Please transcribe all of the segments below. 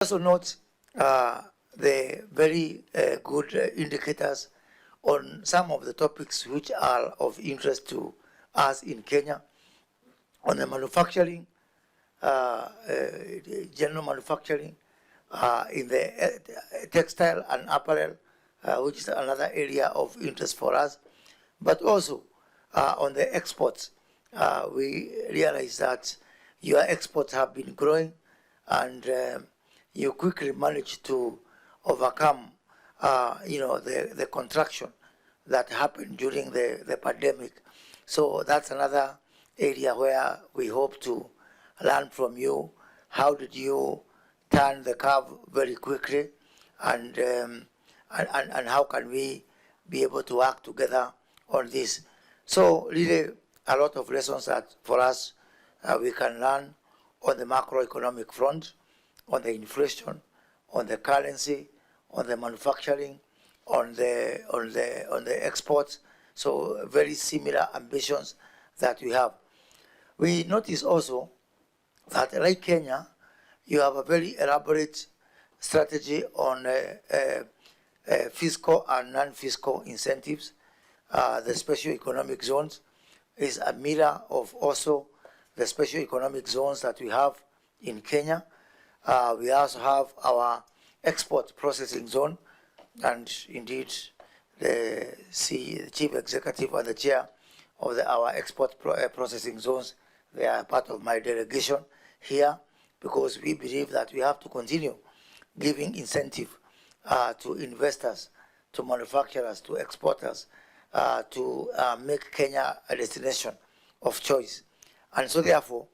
Also note the very good indicators on some of the topics which are of interest to us in Kenya. On the manufacturing, general manufacturing, in the textile and apparel, which is another area of interest for us. But also on the exports, we realize that your exports have been growing, and you quickly managed to overcome, the contraction that happened during the pandemic. So that's another area where we hope to learn from you. How did you turn the curve very quickly, and how can we be able to work together on this? So really a lot of lessons that for us we can learn on the macroeconomic front, on the inflation, on the currency, on the manufacturing, on the exports. So very similar ambitions that we have. We notice also that, like Kenya, you have a very elaborate strategy on fiscal and non-fiscal incentives. The special economic zones is a mirror of also the special economic zones that we have in Kenya. We also have our export processing zone, and indeed the chief executive or the chair of our export processing zones, they are part of my delegation here, because we believe that we have to continue giving incentive to investors, to manufacturers, to exporters, to make Kenya a destination of choice. And so therefore,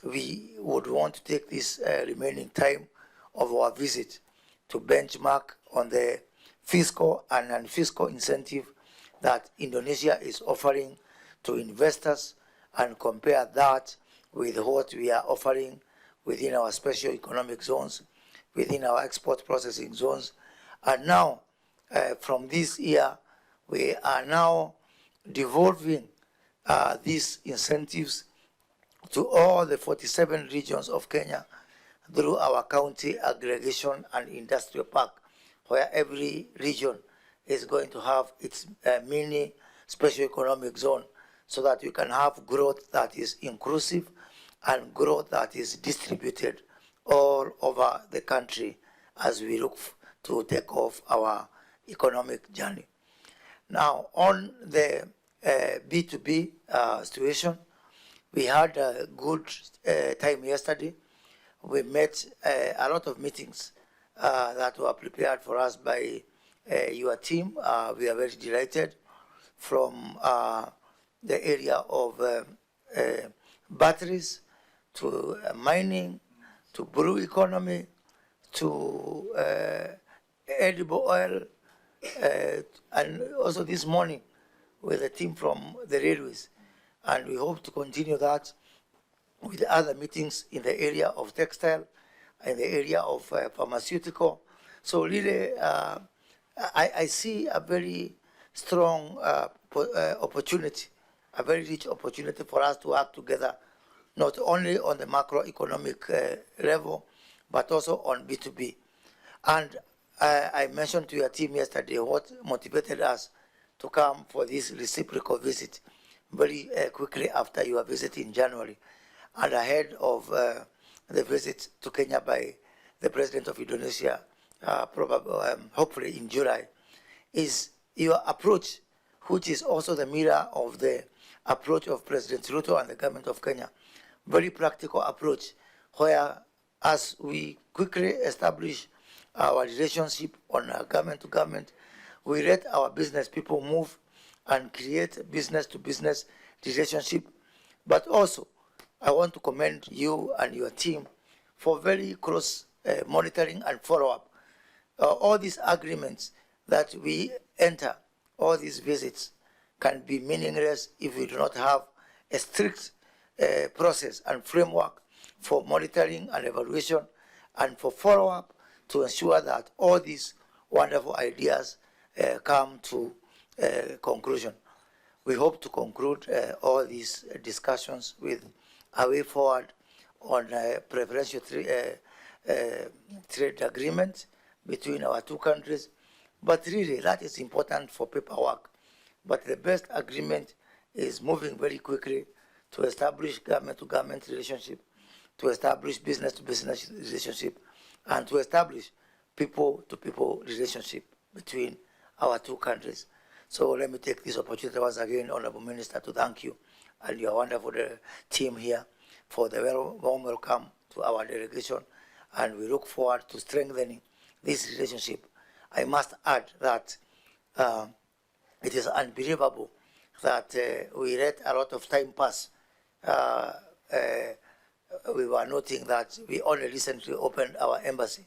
we would want to take this remaining time of our visit to benchmark on the fiscal and non-fiscal incentive that Indonesia is offering to investors, and compare that with what we are offering within our special economic zones, within our export processing zones. And now, from this year, we are now devolving these incentives to all the 47 regions of Kenya through our county aggregation and industrial park, where every region is going to have its mini special economic zone, so that we can have growth that is inclusive and growth that is distributed all over the country as we look to take off our economic journey. Now, on the B2B situation, we had a good time yesterday. We met a lot of meetings that were prepared for us by your team. We are very delighted, from the area of batteries, to mining, to blue economy, to edible oil, and also this morning with a team from the railways. And we hope to continue that with other meetings in the area of textile, in the area of pharmaceutical. So really, I see a very strong opportunity, a very rich opportunity for us to work together, not only on the macroeconomic level, but also on B2B. And I mentioned to your team yesterday what motivated us to come for this reciprocal visit very quickly after your visit in January, and ahead of the visit to Kenya by the President of Indonesia, hopefully in July, is your approach, which is also the mirror of the approach of President Ruto and the government of Kenya. Very practical approach, where as we quickly establish our relationship on government to government, we let our business people move and create business-to-business relationship. But also, I want to commend you and your team for very close monitoring and follow-up. All these agreements that we enter, all these visits, can be meaningless if we do not have a strict process and framework for monitoring and evaluation, and for follow-up, to ensure that all these wonderful ideas come to conclusion. We hope to conclude all these discussions with a way forward on preferential trade agreement between our two countries. But really, that is important for paperwork. But the best agreement is moving very quickly to establish government-to-government relationship, to establish business-to-business relationship, and to establish people-to-people relationship between our two countries. So let me take this opportunity once again, Honorable Minister, to thank you and your wonderful team here for the warm welcome to our delegation, and we look forward to strengthening this relationship. I must add that it is unbelievable that we let a lot of time pass. We were noting that we only recently opened our embassy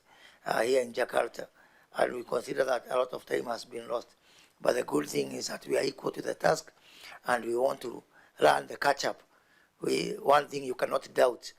here in Jakarta, and we consider that a lot of time has been lost. But the good thing is that we are equal to the task, and we want to run the catch-up. One thing you cannot doubt